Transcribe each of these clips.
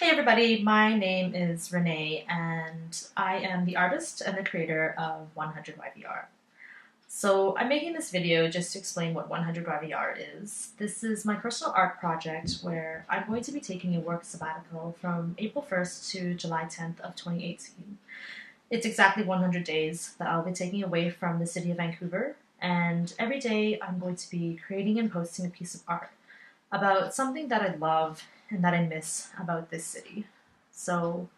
Hey everybody, my name is Renee and I am the artist and the creator of 100YVR. So I'm making this video just to explain what 100YVR is. This is my personal art project where I'm going to be taking a work sabbatical from April 1st to July 10th of 2018. It's exactly 100 days that I'll be taking away from the city of Vancouver, and every day I'm going to be creating and posting a piece of art about something that I love and that I miss about this city. So,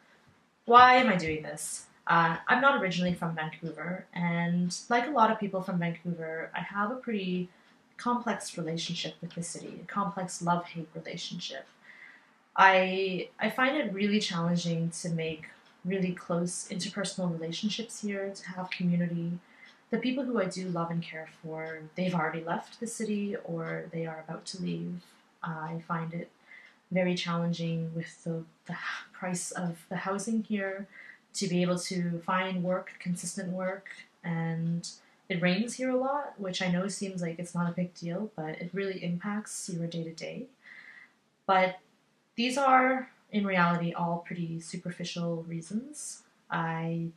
why am I doing this? I'm not originally from Vancouver, and like a lot of people from Vancouver, I have a pretty complex relationship with the city, a complex love-hate relationship. I find it really challenging to make really close interpersonal relationships here, to have community. The people who I do love and care for, they've already left the city or they are about to leave. I find it very challenging with the price of the housing here to be able to find work, consistent work, and it rains here a lot, which I know seems like it's not a big deal, but it really impacts your day to day. But these are, in reality, all pretty superficial reasons. I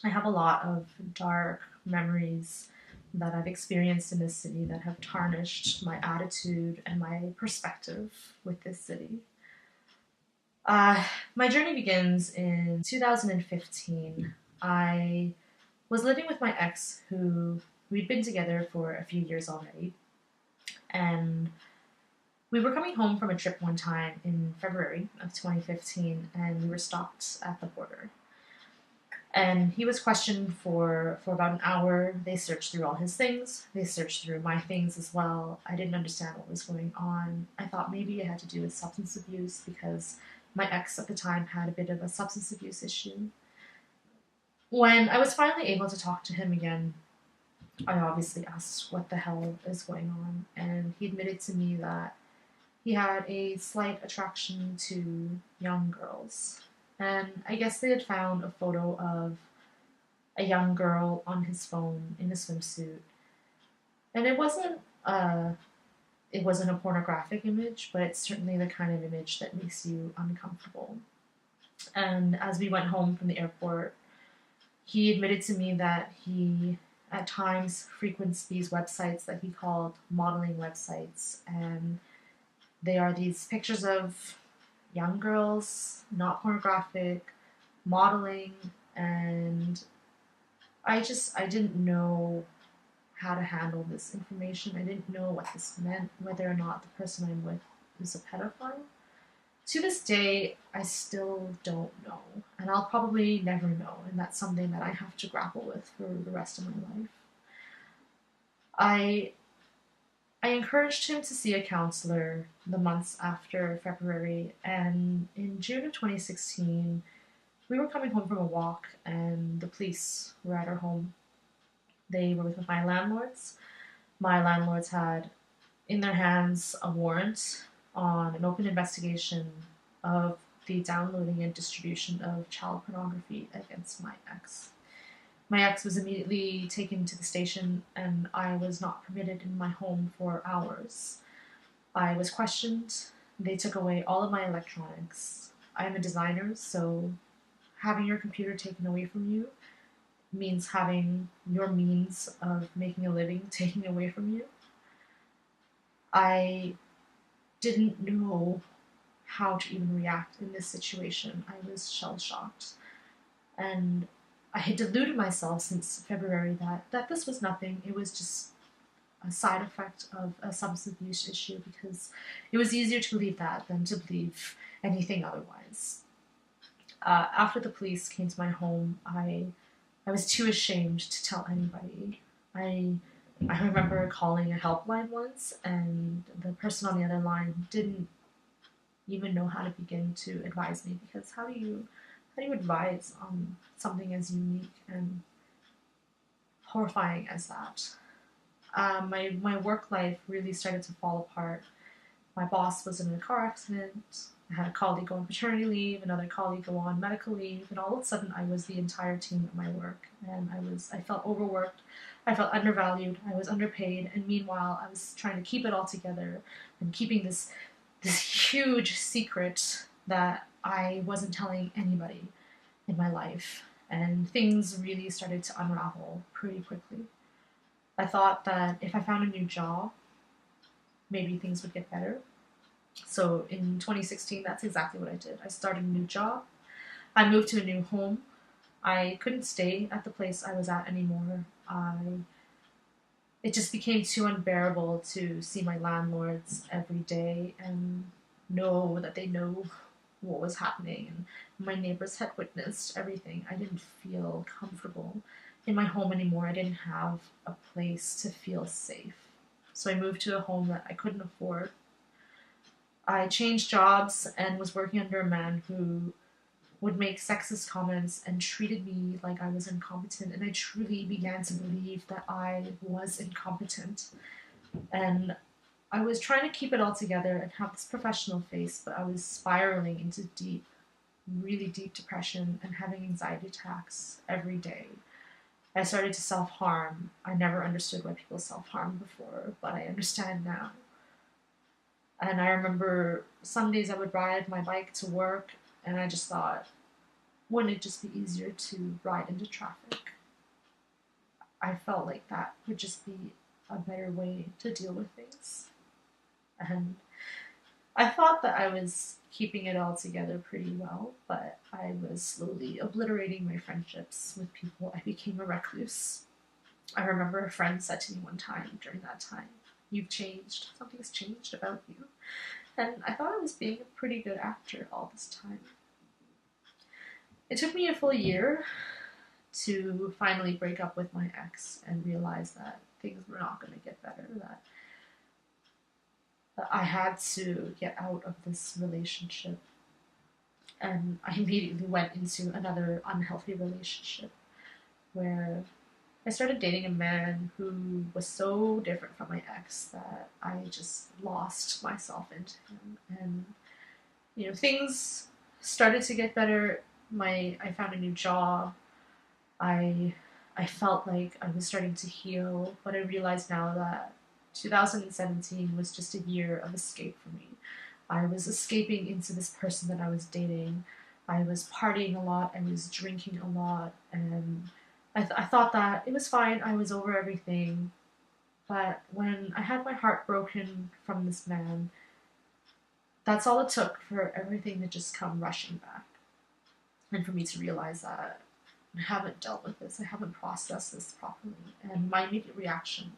have a lot of dark memories that I've experienced in this city that have tarnished my attitude and my perspective with this city. My journey begins in 2015. I was living with my ex, who we'd been together for a few years already, and we were coming home from a trip one time in February of 2015, and we were stopped at the border. And he was questioned for about an hour. They searched through all his things. They searched through my things as well. I didn't understand what was going on. I thought maybe it had to do with substance abuse because my ex at the time had a bit of a substance abuse issue. When I was finally able to talk to him again, I obviously asked what the hell is going on, and he admitted to me that he had a slight attraction to young girls. And I guess they had found a photo of a young girl on his phone in a swimsuit. And it wasn't a pornographic image, but it's certainly the kind of image that makes you uncomfortable. And as we went home from the airport, he admitted to me that he at times frequents these websites that he called modeling websites, and they are these pictures of young girls, not pornographic, modeling, and I didn't know how to handle this information. I didn't know what this meant, whether or not the person I'm with is a pedophile. To this day, I still don't know, and I'll probably never know, and that's something that I have to grapple with for the rest of my life. I I encouraged him to see a counselor the months after February, and in June of 2016, we were coming home from a walk, and the police were at our home. They were with my landlords. My landlords had in their hands a warrant on an open investigation of the downloading and distribution of child pornography against my ex. My ex was immediately taken to the station, and I was not permitted in my home for hours. I was questioned. They took away all of my electronics. I am a designer, so having your computer taken away from you means having your means of making a living taken away from you. I didn't know how to even react in this situation. I was shell-shocked. And I had deluded myself since February that this was nothing. It was just a side effect of a substance abuse issue because it was easier to believe that than to believe anything otherwise. After the police came to my home, I was too ashamed to tell anybody. I remember calling a helpline once, and the person on the other line didn't even know how to begin to advise me because how do you advise on something as unique and horrifying as that? My work life really started to fall apart. My boss was in a car accident. I had a colleague go on paternity leave, another colleague go on medical leave, and all of a sudden I was the entire team at my work, and I felt overworked, I felt undervalued, I was underpaid, and meanwhile I was trying to keep it all together and keeping this huge secret that I wasn't telling anybody in my life, and things really started to unravel pretty quickly. I thought that if I found a new job, maybe things would get better. So in 2016, that's exactly what I did. I started a new job. I moved to a new home. I couldn't stay at the place I was at anymore. It just became too unbearable to see my landlords every day and know that they know what was happening, and my neighbors had witnessed everything. I didn't feel comfortable in my home anymore. I didn't have a place to feel safe. So I moved to a home that I couldn't afford. I changed jobs and was working under a man who would make sexist comments and treated me like I was incompetent. And I truly began to believe that I was incompetent. And I was trying to keep it all together and have this professional face, but I was spiraling into deep, really deep depression and having anxiety attacks every day. I started to self harm. I never understood why people self harm before, but I understand now. And I remember some days I would ride my bike to work, and I just thought, wouldn't it just be easier to ride into traffic? I felt like that would just be a better way to deal with things. And I thought that I was keeping it all together pretty well, but I was slowly obliterating my friendships with people. I became a recluse. I remember a friend said to me one time during that time, "You've changed. Something's changed about you." And I thought I was being a pretty good actor all this time. It took me a full year to finally break up with my ex and realize that things were not going to get better, that I had to get out of this relationship. And I immediately went into another unhealthy relationship where I started dating a man who was so different from my ex that I just lost myself into him. And things started to get better. I found a new job. I I felt like I was starting to heal, but I realized now that 2017 was just a year of escape for me. I was escaping into this person that I was dating. I was partying a lot. I was drinking a lot, and I thought that it was fine. I was over everything. But when I had my heart broken from this man, that's all it took for everything to just come rushing back. And for me to realize that I haven't dealt with this, I haven't processed this properly. And my immediate reaction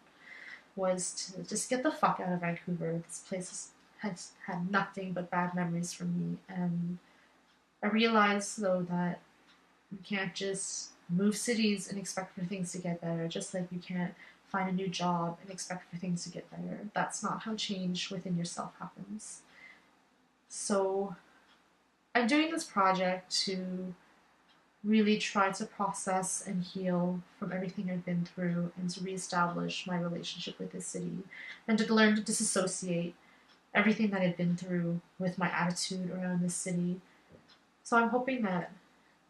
was to just get the fuck out of Vancouver. This place has had nothing but bad memories for me. And I realized, though, that you can't just move cities and expect for things to get better, just like you can't find a new job and expect for things to get better. That's not how change within yourself happens. So I'm doing this project to really try to process and heal from everything I've been through and to reestablish my relationship with this city and to learn to disassociate everything that I've been through with my attitude around this city. So I'm hoping that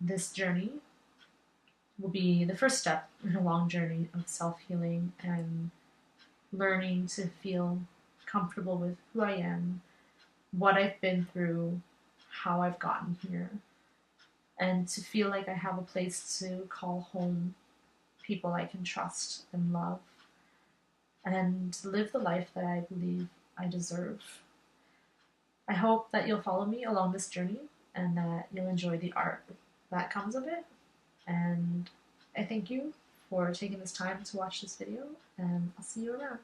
this journey will be the first step in a long journey of self-healing and learning to feel comfortable with who I am, what I've been through, how I've gotten here, and to feel like I have a place to call home, people I can trust and love, and live the life that I believe I deserve. I hope that you'll follow me along this journey and that you'll enjoy the art that comes of it. And I thank you for taking this time to watch this video, and I'll see you around.